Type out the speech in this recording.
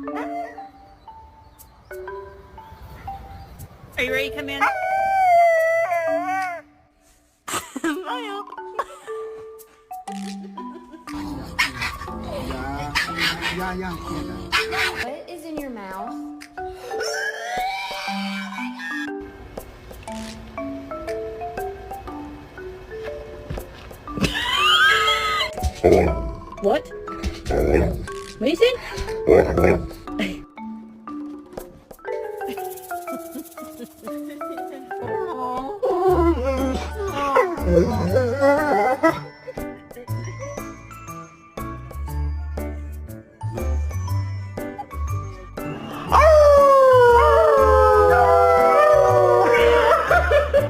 Are you ready to come in? Smile. What is in your mouth? What? What do you say? Oh.